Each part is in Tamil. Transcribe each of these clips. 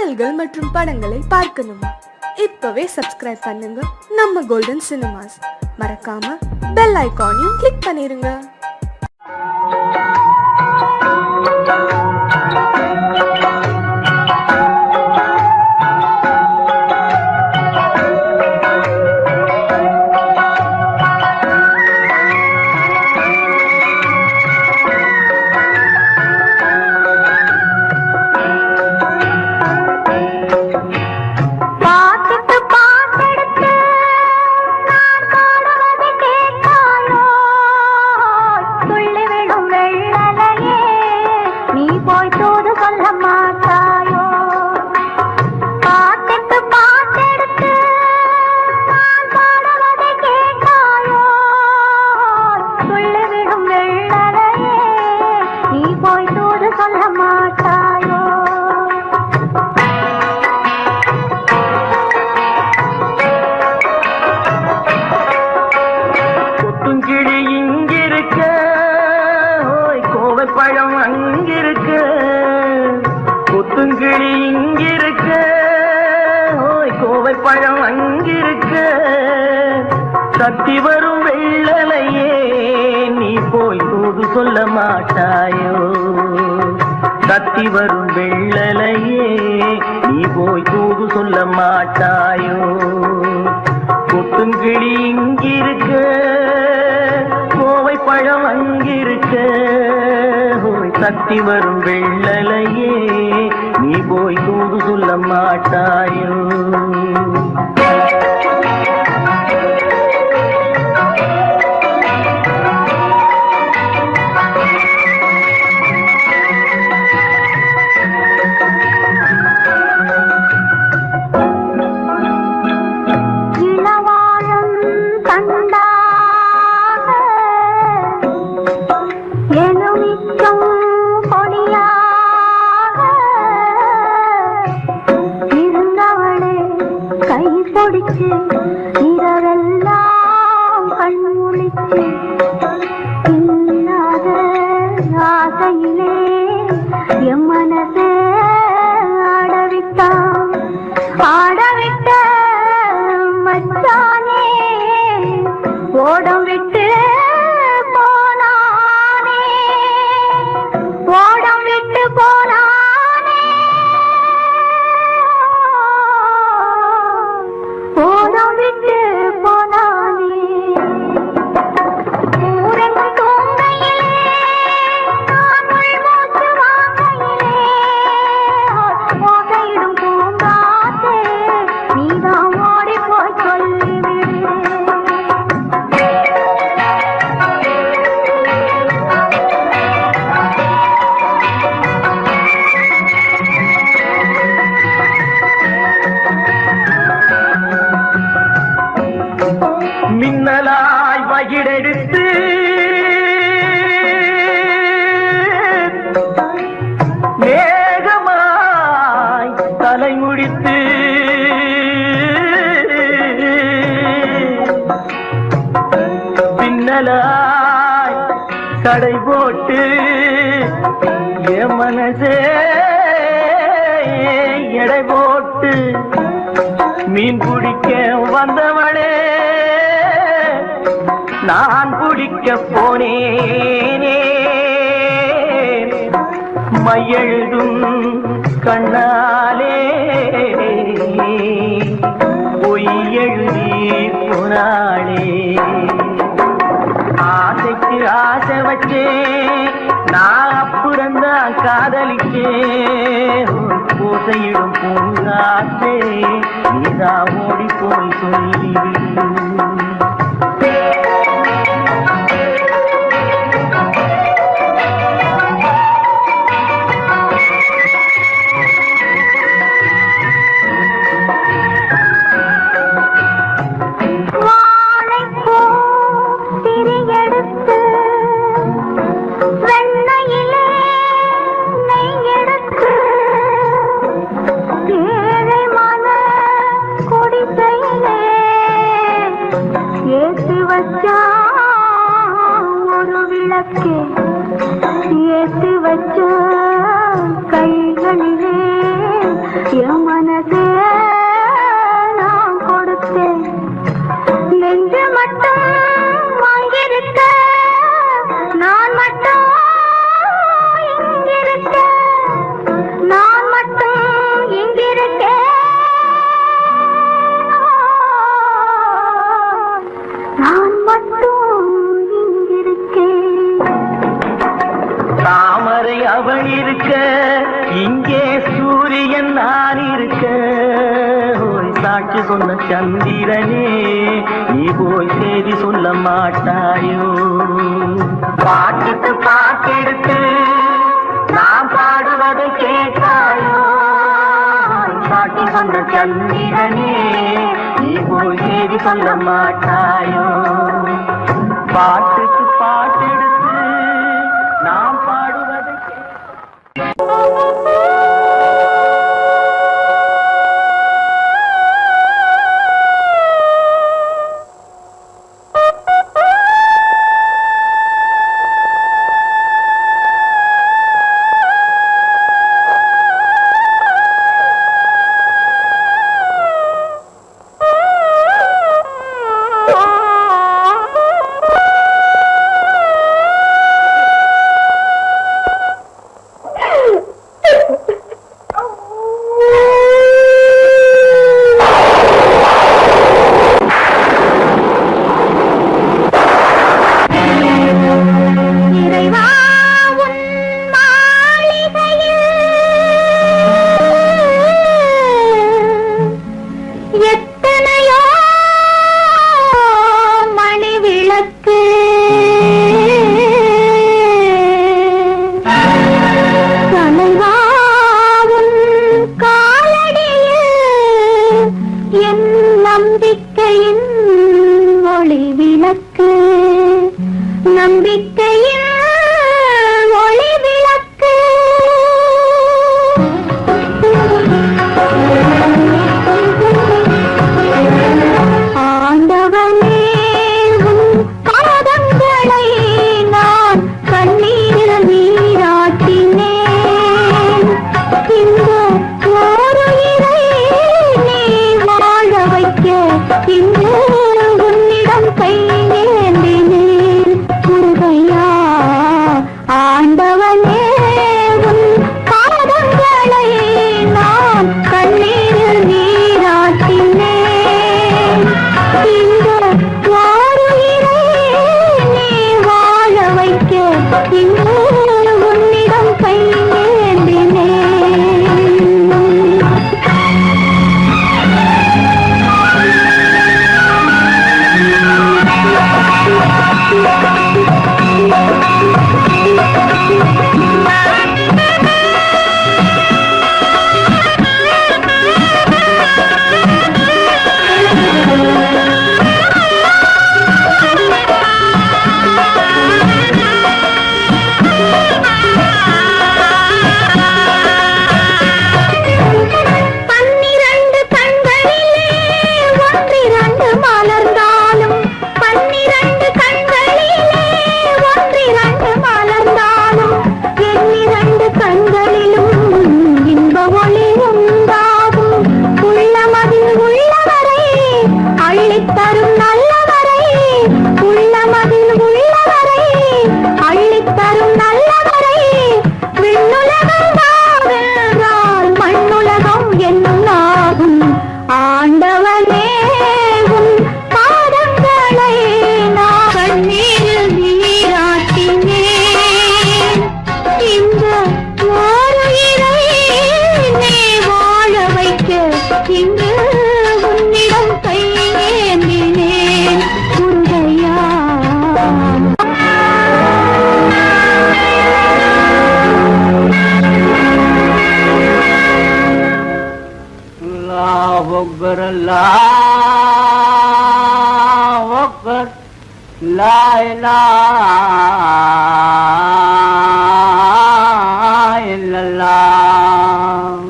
பாடல்கள் மற்றும் படங்களை பார்க்கணுமா? இப்பவே சப்ஸ்கிரைப் பண்ணுங்க நம்ம கோல்டன் சினிமாஸ். மறக்காம பெல் ஐகானையும் கிளிக் பண்ணிருங்க. பழம் அங்கிருக்க, கொத்துங்கிளி இங்கிருக்க, கோவை பழம் அங்கிருக்க, சத்தி வரும் வெள்ளலையே நீ போய் தூது சொல்ல மாட்டாயோ? சத்தி வரும் வெள்ளலையே நீ போய் தூது சொல்ல மாட்டாயோ? கொத்துங்கிளி இங்கிருக்க, கோவை பழம் அங்கிருக்க, சத்தி வரும் வெள்ளலையே நீ போய் தூது சொல்ல மாட்டாயோ? இரவெல்லாம் கண்முழிச்சு இல்லாத ஆசையிலே என் மனசே ஆடவிட்ட மச்சானே ஓடம் விட்டு போனானே, ஓடம் விட்டு போனானே. மின்னலாய் வகிடெடுத்து மேகமாய் தலைமுடித்து பின்னலாய் தடை போட்டு என் மனசே எடை போட்டு மீன் பிடிக்க வந்தவளே நான் பிடிக்க போனேனே, மையெழுதும் கண்ணாலே பொய் எழுதி போனாளே. ஆசைக்கு ஆசை வச்சே நான் அப்புறந்தான் காதலிக்கே, பூசையிடும் பூங்காத்தே நீதான் ஓடி போய் சொல்லிவிடு. மனசே நான் கொடுத்தேன் நெஞ்சு மட்டும் வாங்கியிருக்க நான் மட்டும் இங்கிருக்க நான் மட்டும் இங்கிருக்கேன் நான் மட்டும் இங்கிருக்கேன் தாமரை அவள் இருக்க இங்கே சூரியன் நான் இருக்க ஓய் சாட்சி சொன்ன சந்திரனே நீ போய் செய்தி சொல்ல மாட்டாயோ பாட்டுக்கு பாட்டெடுத்து நான் பாடுவதை கேட்டாயோ சாட்சி சொன்ன சந்திரனே நீ போய் செய்தி சொல்ல மாட்டாயோ பாட்டுக்கு பாட்டெடுத்து நாம் பாடுவதை நம்பிக்கையின் ஒளி விளக்கு ஆண்டவனே உன் பாதங்களை நான் கண்ணீரில் நீராட்டினேன் இந்த ஓருயிரை நீ வாழ வைக்க இன்று உன்னிடம் கையேந்தினேன் முருகையா ஆண்டவனே உன் பாதங்களை நான் கண்ணீரில் நீராட்டினேன் இந்த ஓருயிரை நீ வாழ வைக்க இன்று உன்னிடம் கையேந்தினேன் பன்னிரண்டு கண்களிலே ஒன்றிரண்டு மலர்ந்தாலும் பன்னிரண்டு கண்களிலே ஒன்றிரண்டு மலர்ந்தாலும் எண்ணிரண்டு கண்களிலும் இன்ப ஒளி உண்டாகும் உள்ளமதில் உள்ளவரை அள்ளித்தரும் நல்லவரை உள்ளமதில் உள்ளவரை அள்ளித்தரும் நல்லவரை விண்ணுலகம் வென்றால் மண்ணுலகம் என்னாகும் ஆண்டவனே உன் பாதங்களை நான் கண்ணீரில் நீராட்டினேன் இந்த ஓருயிரை நீ வாழ வைக்க இன்று உன்னிடம் கையேந்தினேன் முருகையா अल्लाहु अकबर अल्लाहु अकबर ला इलाहा इल्लल्लाह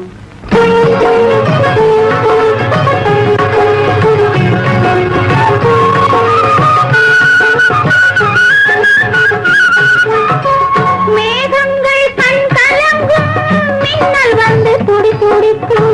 மேகங்கள் கண் கலங்கும் மின்னல் வந்து துடி துடிக்கும்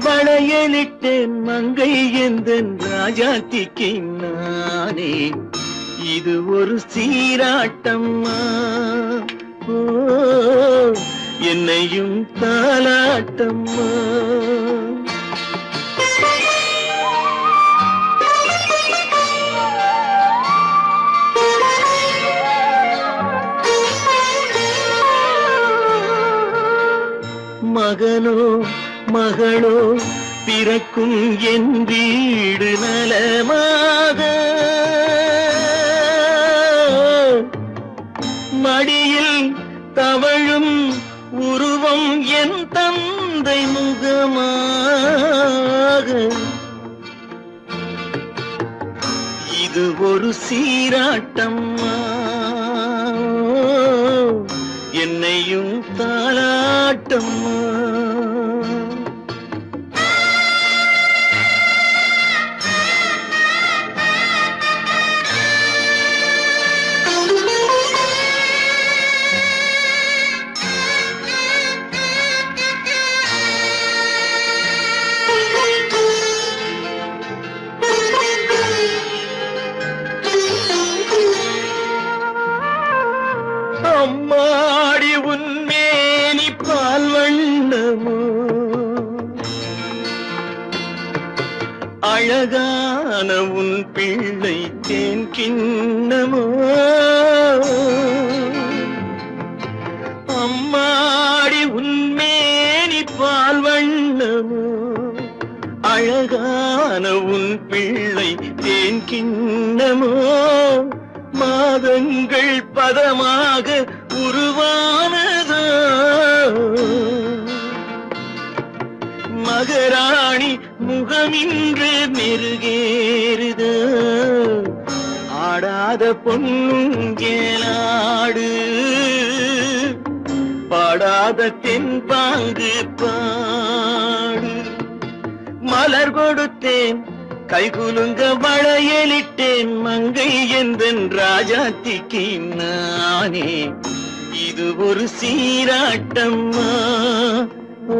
வளையலிட்டேன் மங்கை எந்தன் ராஜாத்திக்கு நானே இது ஒரு சீராட்டம்மா ஓ என்னையும் தாலாட்டம்மா மகனோ மகளோ பிறக்கும் என் வீடு நலமாக மடியில் தவழும் உருவம் என் தந்தை முகமாக இது ஒரு சீராட்டம்மா என்னையும் தாலாட்டம்மா அம்மாடி உன்மேனி பால் வண்ணமோ அழகான உன் பிள்ளை தேன் கிண்ணமோ அம்மாடி உன்மேனி பால் வண்ணமோ அழகான உன் பிள்ளை தேன் கிண்ணமோ மாதங்கள் பதமாக உருவானதோ மகராணி முகமின்று மெருகேறுதோ ஆடாத பொன்னுங்கேலாடு பாடாத தென்பாங்கு பாடு மலர் கொடுத்தேன் கைகுலுங்க வளையலிட்டேன் மங்கை எந்தன் ராஜாத்திக்கு நானே இது ஒரு சீராட்டம்மா ஓ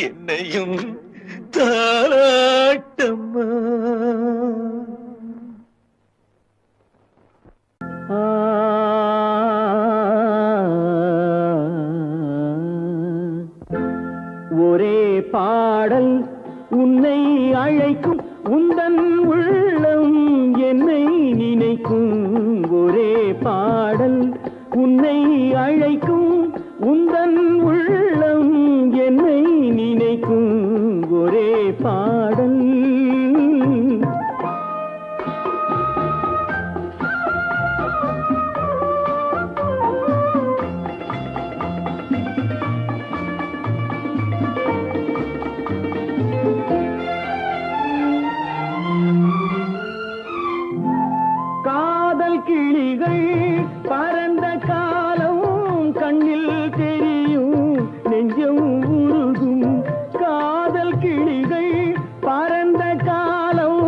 என்னையும் தாலாட்டம்மா ஒரே பாடல் உன்னை அழைக்கும் உந்தன் உள்ளம் என்னை நினைக்கும் ஒரே பாடல் உன்னை அழைக்கும் உந்தன் உள்ளம் என்னை நினைக்கும் ஒரே பாடல் கிளிகள் பறந்த காலம் கண்ணில் தெரியும் நெஞ்சம் உருகும் காதல் கிளிகள் பறந்த காலம்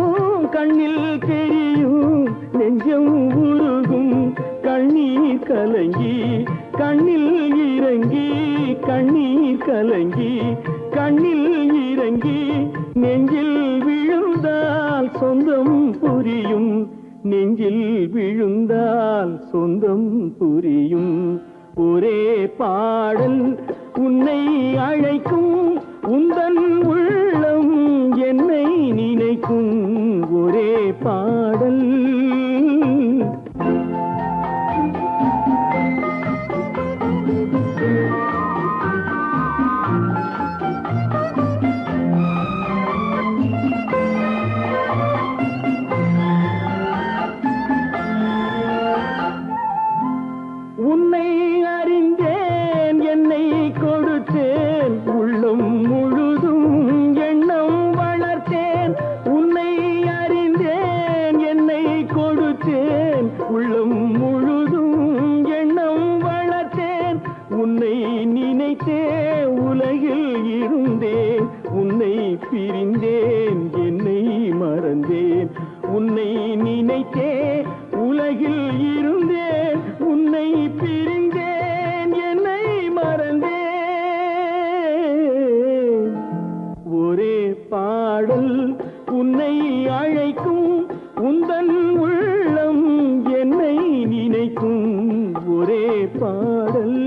கண்ணில் தெரியும் நெஞ்சம் உருகும் கண்ணீர் கலங்கி கண்ணில் இறங்கி கண்ணீர் கலங்கி கண்ணில் இறங்கி நெஞ்சில் விழுந்தால் சொந்தம் புரியும் நெஞ்சில் விழுந்தால் சொந்தம் புரியும் ஒரே பாடல் உன்னை அழைக்கும் உந்தன் உள்ளம் என்னை நினைக்கும் ஒரே பாடல் உன்னை அறிந்தேன் என்னை கொடுத்தேன் உள்ளம் முழுதும் எண்ணம் வளர்த்தேன் உன்னை அறிந்தேன் என்னை கொடுத்தேன் உள்ளம் முழுதும் எண்ணம் வளர்த்தேன் உன்னை நினைத்தே உலகில் இருந்தேன் உன்னை பிரிந்தேன் என்னை மறந்தேன் உன்னை நினைத்தே உலகில் இருந்தேன் உன்னை பிரிந்தேன் என்னை மறந்தேன் பாடல் உன்னை அழைக்கும் உந்தன் உள்ளம் என்னை நினைக்கும் ஒரே பாடல்.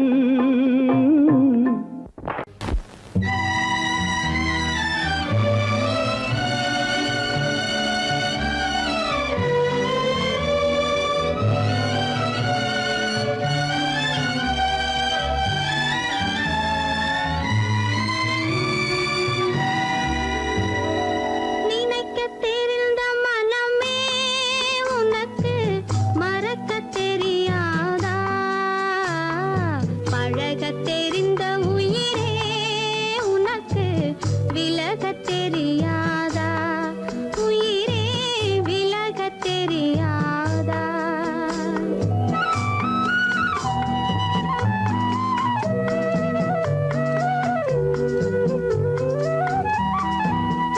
நினைக்கத் தெரிந்த மனமே உனக்கு மறக்கத் தெரியாதா? பழகத் தெரிந்த உயிரே உனக்கு விலகத் தெரியாதா? உயிரே விலகத் தெரியாதா?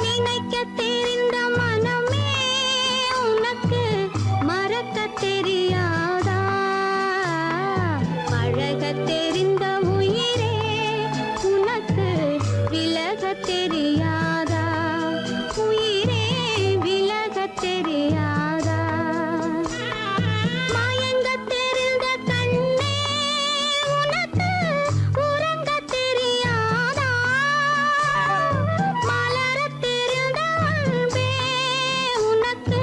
நினைக்கத் தெரிந்த மனமே உனக்கு மறக்கத் தெரியாதா? பழகத் தெரிந்த உயிரே உனக்கு விலகத் தெரியாதா? உயிரே விலகத் தெரியாதா? மயங்கத் தெரிந்த கண்ணே உனக்கு உறங்கத் தெரியாதா? மலரத் தெரிந்த அன்பே உனக்கு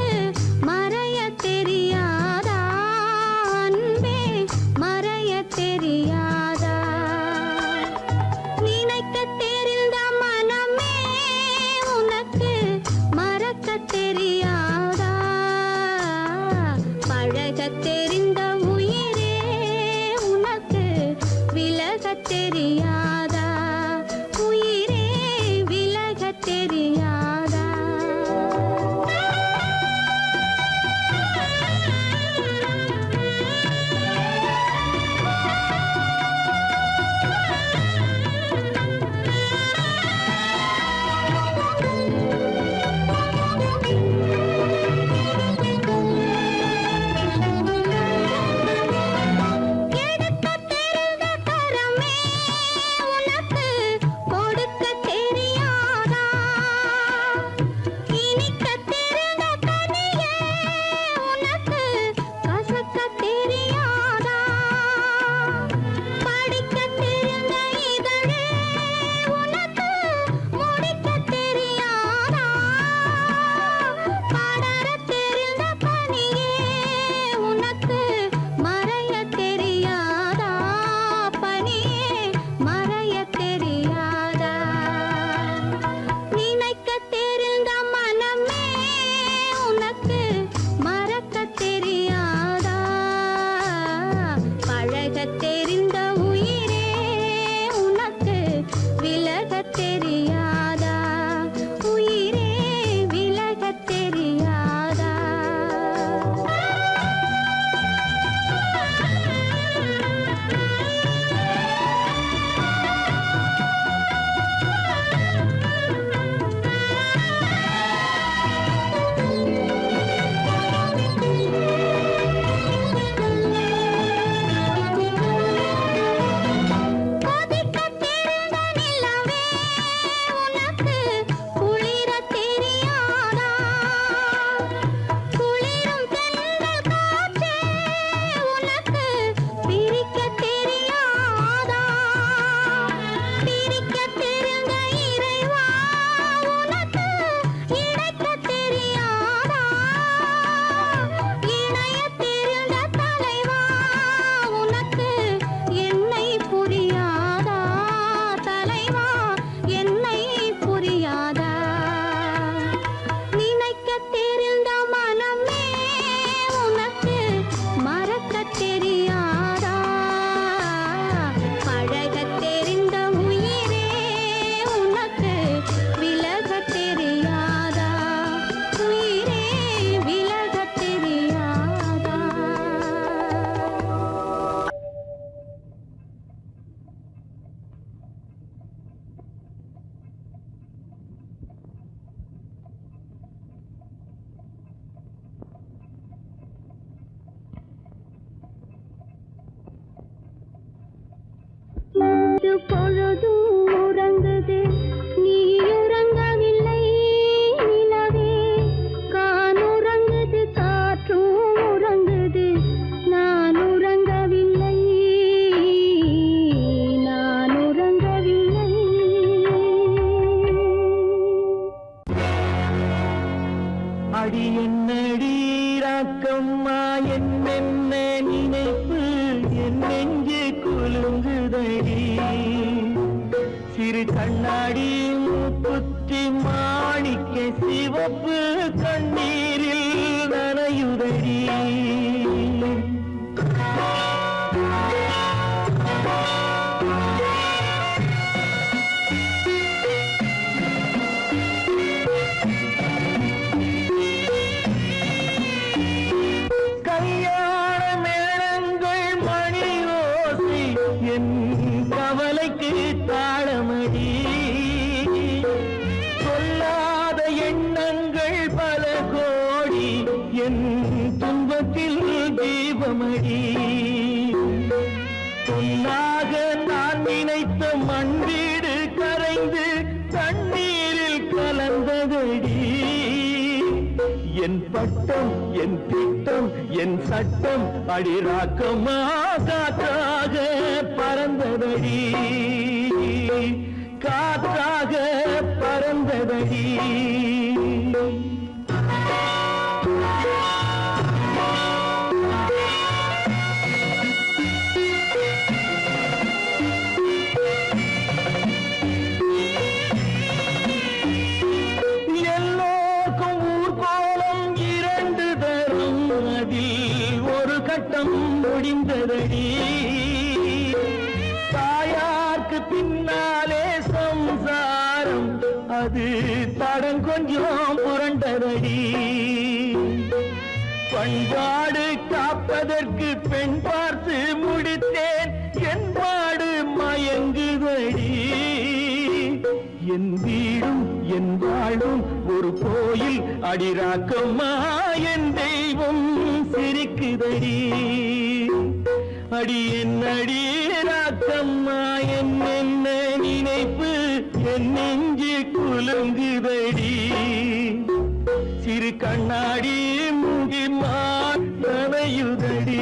மறையத் தெரியாதா? அன்பே மறையத் தெரியாதா? நினைக்கத் தெரிந்த மனமே அடி என்னடி ராக்கம்மா என்னென்ன நினைப்பு என் நெஞ்சு குலுங்குதடி சிறு கண்ணாடி மூக்குத்தி மாணிக்க சிவப்பு கண்ணீரில் நனையுதடி கவலைக்கு தாளமடி சொல்லாத எண்ணங்கள் பல கோடி என் துன்பத்தில் தீபமடி பொன்னாக நான் நினைத்த மண் வீடு கரைந்து தண்ணீரில் கலந்ததடி என் பட்டம் என் திட்டம் என் சட்டம் அடிராக்கமா காற்றாக பறந்ததடி காற்றாக பறந்ததடி ஒரு கட்டம் முடிந்ததடி தாயார்க்கு பின்னாலே சம்சாரம் அது தடம் கொஞ்சம் புரண்டதடி பண்பாடு காப்பதற்கு பெண் பார்த்து முடித்தேன் என்பாடு மயங்குதடி என் வீடும் என் வாழும் ஒரு கோயில் அடிராக்கம்மா என் தெய்வம் சிரிக்குதடி அடி என் அடிராக்கம்மா என்ன நினைப்பு என் நெஞ்சு குலுங்குதடி சிறு கண்ணாடி மூங்கி நனையுதடி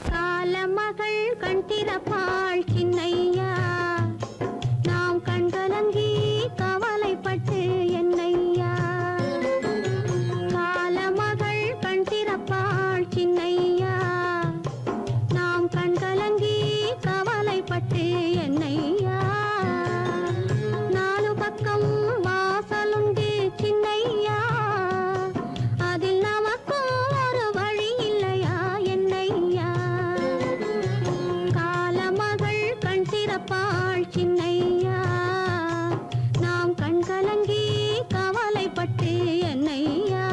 காலமகள் கண் திறப்பாள் சின்னையா நாம் கண்கலங்கி கவலைப்பட்டு என்னையா காலமகள் கண் திறப்பாள் சின்னையா நாம் கண்கலங்கி கவலைப்பட்டு என்னையா நாலு பக்கம் வாசலுண்டு சின்னையா அதில் நமக்கும் ஒரு வழி இல்லையா என்னையா காலமகள் கண் திறப்பாள் சின்னையா நாம் கண்கலங்கி கவலைப்பட்டு என்னையா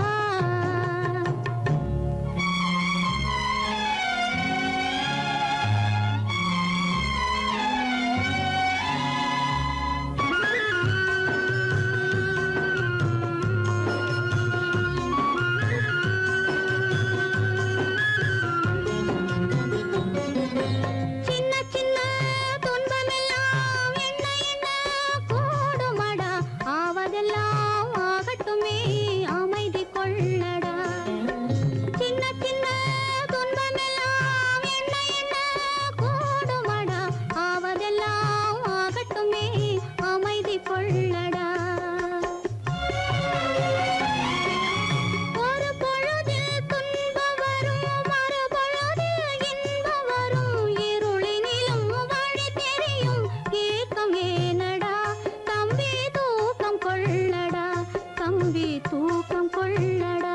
தூக்கம் கொள்ளடா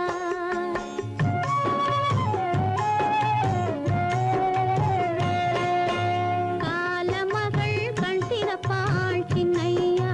காலமகள் கண் திறப்பாள் சின்னையா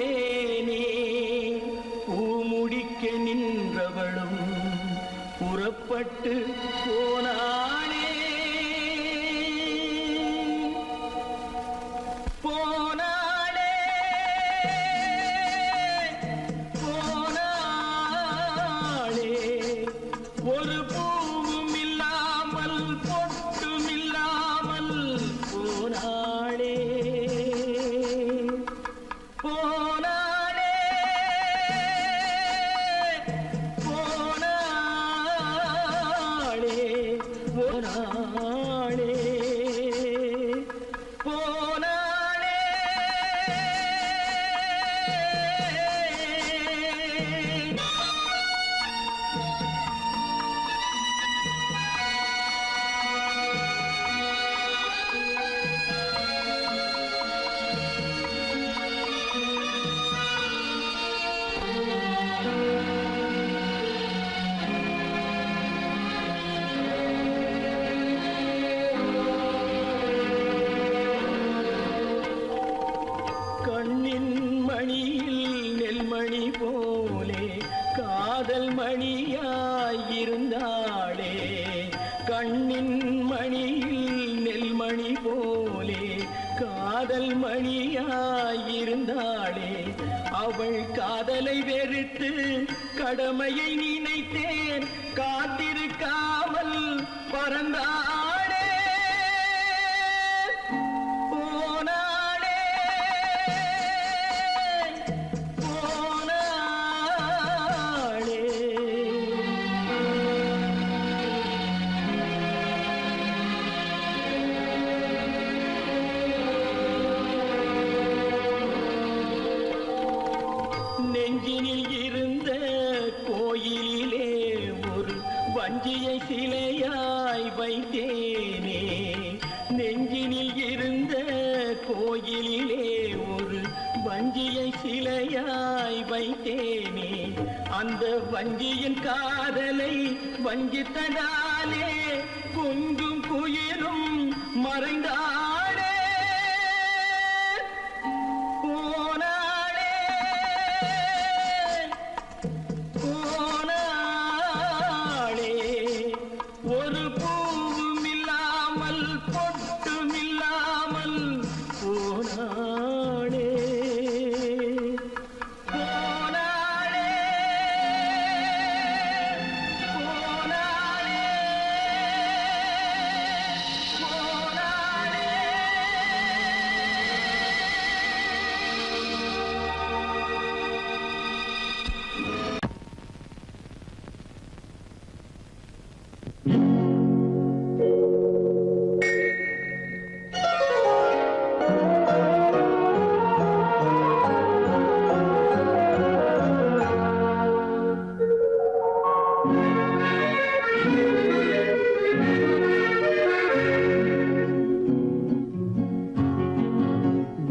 தேனே பூமுடிக்க நின்றவளும் புறப்பட்டு போனாளே போனாளே போனாளே ஒரு பூவும் இல்லாமல் பொட்டும் இல்லாமல் போனாளே போனாளே போனாளே போனாளே போனாளே கண்ணின் மணியில் நெல்மணி போலே காதல் மணியாயிருந்தாளே கண்ணின் மணியில் நெல்மணி போலே காதல் மணியாயிருந்தாளே அவள் காதலை வெறுத்து கடமையை நினைத்தேன் காத்திருக்காமல் பறந்தாளே போனாளே போனாளே நெஞ்சினில் இருந்த கோயிலிலே ஒரு வஞ்சியை சிலையாய் வைத்தேனே நெஞ்சினில் இருந்த கோயிலிலே ஒரு வஞ்சியை சிலையாய் வைத்தேனே அந்த வஞ்சியின் காதலை வஞ்சித்ததாலே கொஞ்சும் குயிலும் மறைந்தாளே போனாளே போனாளே ஒரு பூவும் இல்லாமல் பொட்டும் இல்லாமல் போனாளே போனாளே போனாளே போனாளே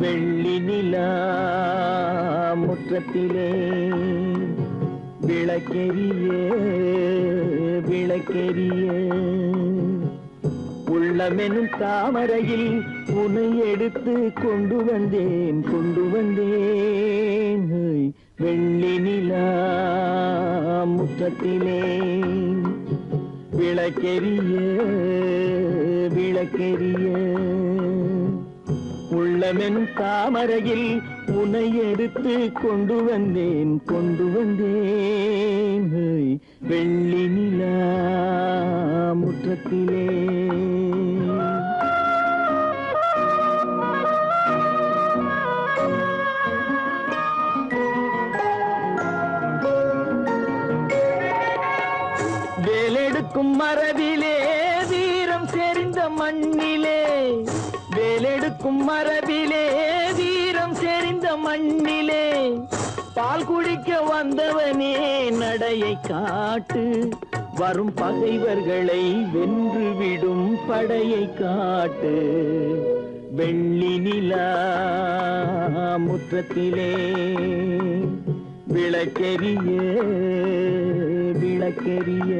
வெள்ளி நிலா முற்றத்திலே விளக்கெரிய விளக்கெரிய உள்ளமெனும் தாமரையில் உன்னை எடுத்து கொண்டு வந்தேன் வெள்ளி நிலா முற்றத்திலே விளக்கெரிய விளக்கெரிய உள்ளமெனும் தாமரையில் உன்னை எடுத்து கொண்டு வந்தேன் வெள்ளி நிலா முற்றத்திலே வேலெடுக்கும் மரபிலே வீரம் செறிந்த மண்ணிலே வேலெடுக்கும் மரபிலே வீரம் செறிந்த மண்ணிலே பால் குடிக்க வந்தவனே நடையை காட்டு வரும் பகைவர்களை வென்றுவிடும் படையை காட்டு வெள்ளி நிலா முற்றத்திலே விளக்கெரிய விளக்கெரிய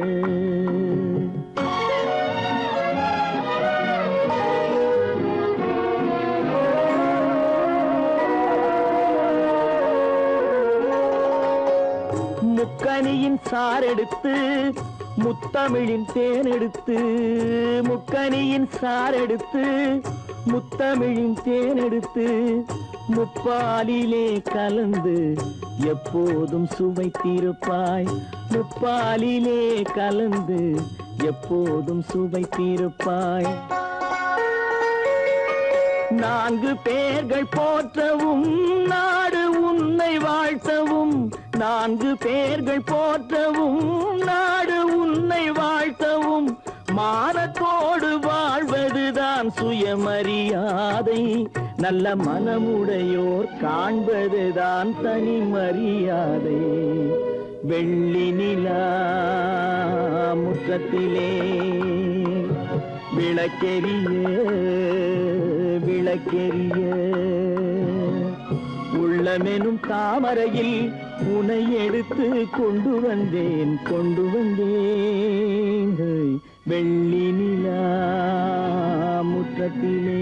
முக்கனியின் சாரெடுத்து முத்தமிழின் தேனெடுத்து முக்கனியின் சாரெடுத்து முத்தமிழின் தேனெடுத்து முப்பாலிலே கலந்து எப்போதும் சுவைத்திருப்பாய் முப்பாலிலே கலந்து எப்போதும் சுவைத்திருப்பாய் நான்கு பேர்கள் போற்றவும் நாடு உன்னை வாழ்த்தவும் நான்கு பேர்கள் போற்றவும் நாடு உன்னை வாழ்த்தவும் மானத்தோடு வாழ்வதுதான் சுயமரியாதை நல்ல மனமுடையோர் காண்பதுதான் தனி மரியாதை வெள்ளி நிலா முற்றத்திலே விளக்கெரிய விளக்கெரிய உள்ளமெனும் தாமரையில் உனை எடுத்து கொண்டு வந்தேன் வெள்ளி நிலா முற்றத்திலே